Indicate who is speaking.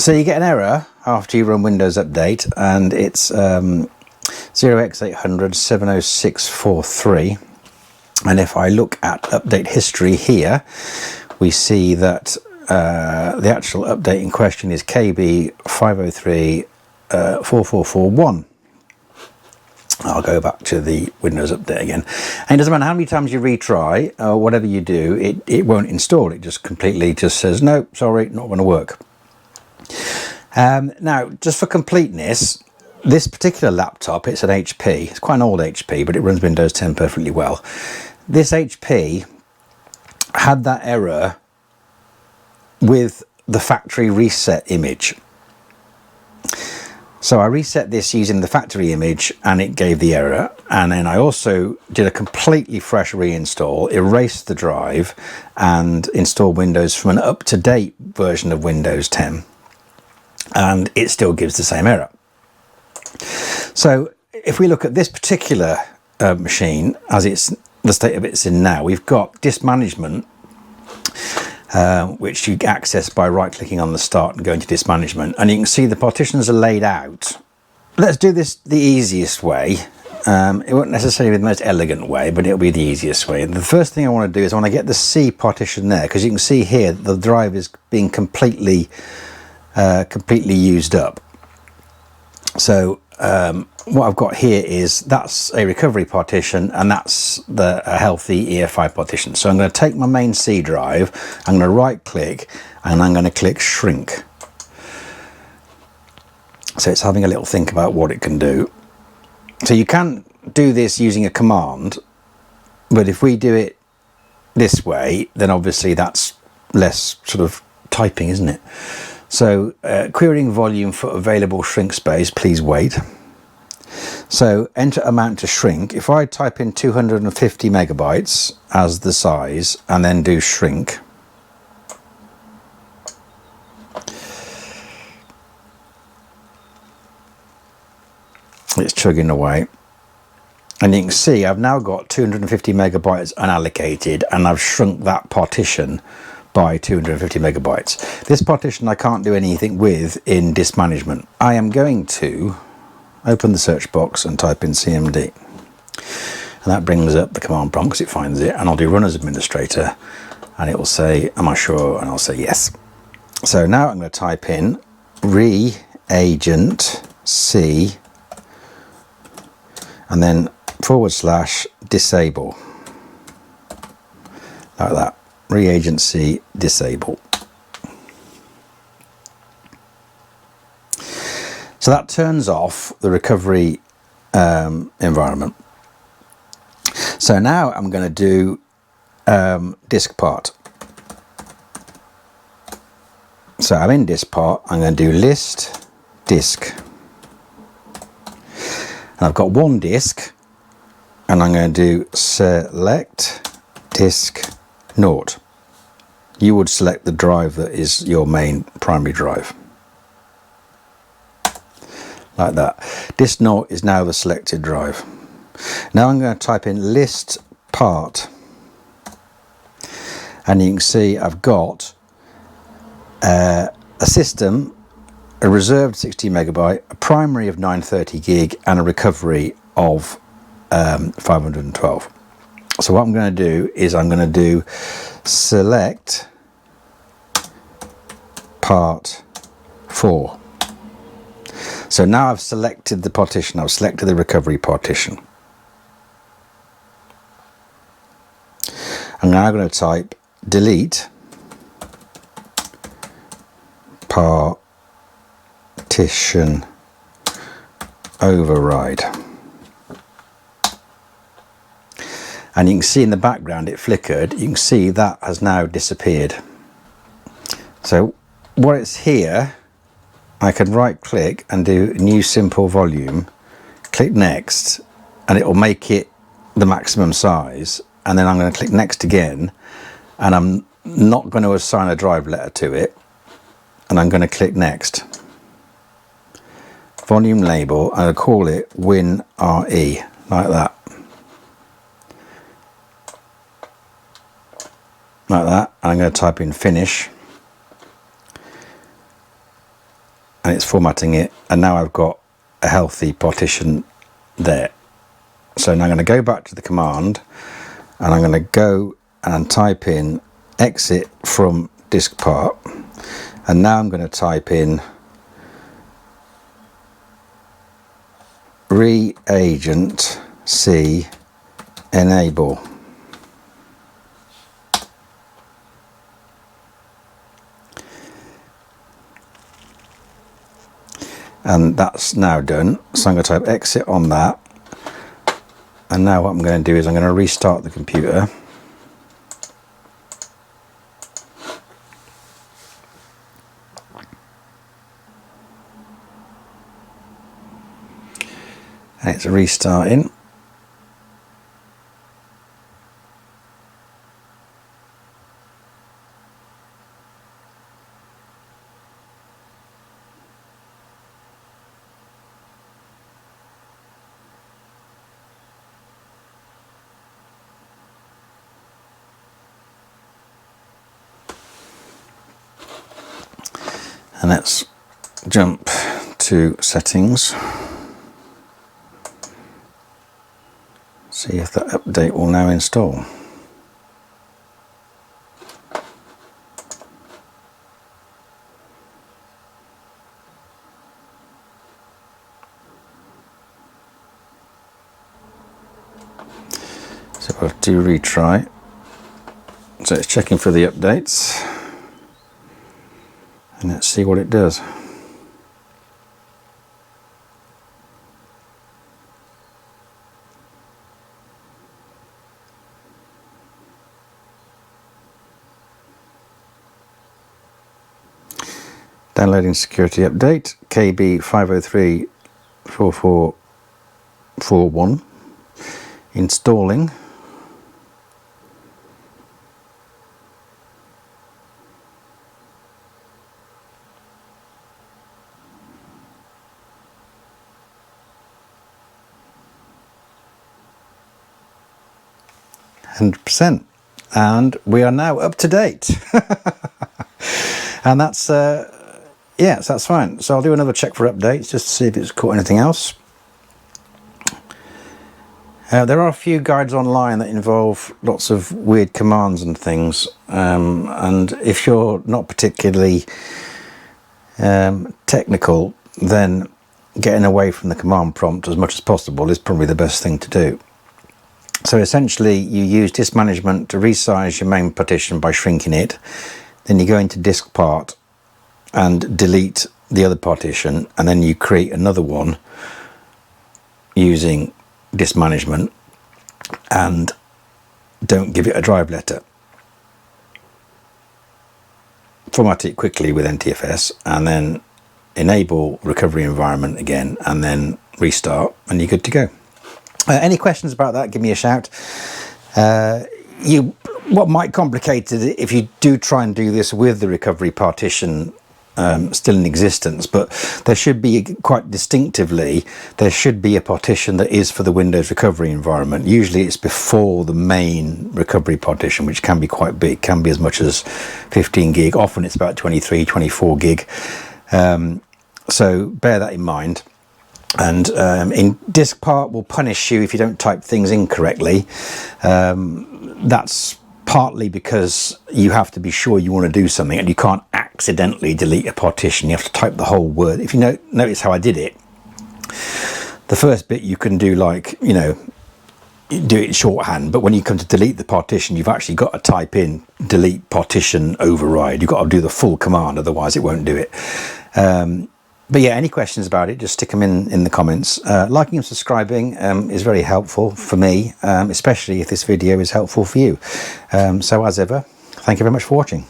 Speaker 1: So you get an error after you run Windows Update, and it's 0x80070643. And if I look at update history here, we see that the actual update in question is KB5034441. I'll go back to the Windows Update again. And it doesn't matter how many times you retry, or whatever you do, it won't install. It just completely just says, no, sorry, not going to work. Now, just for completeness, this particular laptop, it's an HP. It's quite an old HP, but it runs Windows 10 perfectly well. This HP had that error with the factory reset image. So I reset this using the factory image and it gave the error. And then I also did a completely fresh reinstall, erased the drive and installed Windows from an up-to-date version of Windows 10. And it still gives the same error. So if we look at this particular machine, as it's the state of it's in now, we've got disk management, which you access by right-clicking on the start and going to disk management, and you can see the partitions are laid out. Let's do this the easiest way. It won't necessarily be the most elegant way, but it'll be the easiest way. The first thing I want to do is I want to get the C partition there, because you can see here the drive is being completely used up. So what I've got here is that's a recovery partition, and that's a healthy EFI partition. So I'm going to take my main C drive, I'm going to right click and I'm going to click shrink. So it's having a little think about what it can do. So you can do this using a command, but if we do it this way, then obviously that's less sort of typing, isn't it? So querying volume for available shrink space, please wait. So enter amount to shrink. If I type in 250 megabytes as the size and then do shrink, it's chugging away. And you can see I've now got 250 megabytes unallocated, and I've shrunk that partition by 250 megabytes. This partition I can't do anything with in disk management. I am going to open the search box and type in CMD. And that brings up the command prompt because it finds it, and I'll do run as administrator and it will say, am I sure? And I'll say yes. So now I'm going to type in reagent C and then / disable, like that. Reagent C disable. So that turns off the recovery environment. So now I'm going to do DISKPART. So I'm in DISKPART. I'm going to do list disk, and I've got one disk, and I'm going to do select disk naught. You would select the drive that is your main primary drive, like that. Disk naught is now the selected drive. Now I'm going to type in list part, and you can see I've got a system, a reserved 60 megabyte, a primary of 930 gig, and a recovery of 512. So what I'm going to do is I'm going to do select part 4. So now I've selected the partition, I've selected the recovery partition. I'm now going to type delete partition override. And you can see in the background it flickered. You can see that has now disappeared. So what it's here, I can right click and do new simple volume, click next, and it will make it the maximum size. And then I'm going to click next again, and I'm not going to assign a drive letter to it, and I'm going to click next. Volume label, and I'll call it WinRE, like that. Like that. And I'm going to type in finish. and it's formatting it, and now I've got a healthy partition there. So now I'm going to go back to the command, and I'm going to go and type in exit from DISKPART, and now I'm going to type in reagent C enable. And that's now done. So I'm going to type exit on that. And now what I'm going to do is I'm going to restart the computer. And it's restarting. And let's jump to settings. See if that update will now install. So we'll do retry. So it's checking for the updates. And let's see what it does. Downloading security update, KB5034441. Installing. %, and we are now up to date. And that's yeah, so that's fine. So I'll do another check for updates just to see if it's caught anything else. There are a few guides online that involve lots of weird commands and things, and if you're not particularly technical, then getting away from the command prompt as much as possible is probably the best thing to do. So essentially you use disk management to resize your main partition by shrinking it, then you go into DISKPART and delete the other partition, and then you create another one using disk management, and don't give it a drive letter. Format it quickly with NTFS, and then enable recovery environment again, and then restart, and you're good to go. Any questions about that, give me a shout. What might complicate it if you do try and do this with the recovery partition still in existence, but there should be, quite distinctively, there should be a partition that is for the Windows recovery environment. Usually it's before the main recovery partition, which can be quite big, can be as much as 15 gig. Often it's about 23, 24 gig. So bear that in mind. And in DISKPART will punish you if you don't type things incorrectly. That's partly because you have to be sure you want to do something, and you can't accidentally delete a partition. You have to type the whole word. If you notice how I did it, the first bit you can do, like, you know, do it in shorthand, but when you come to delete the partition, you've actually got to type in delete partition override. You've got to do the full command, otherwise it won't do it. But yeah, any questions about it, just stick them in the comments. Liking and subscribing is very helpful for me, especially if this video is helpful for you. So as ever, thank you very much for watching.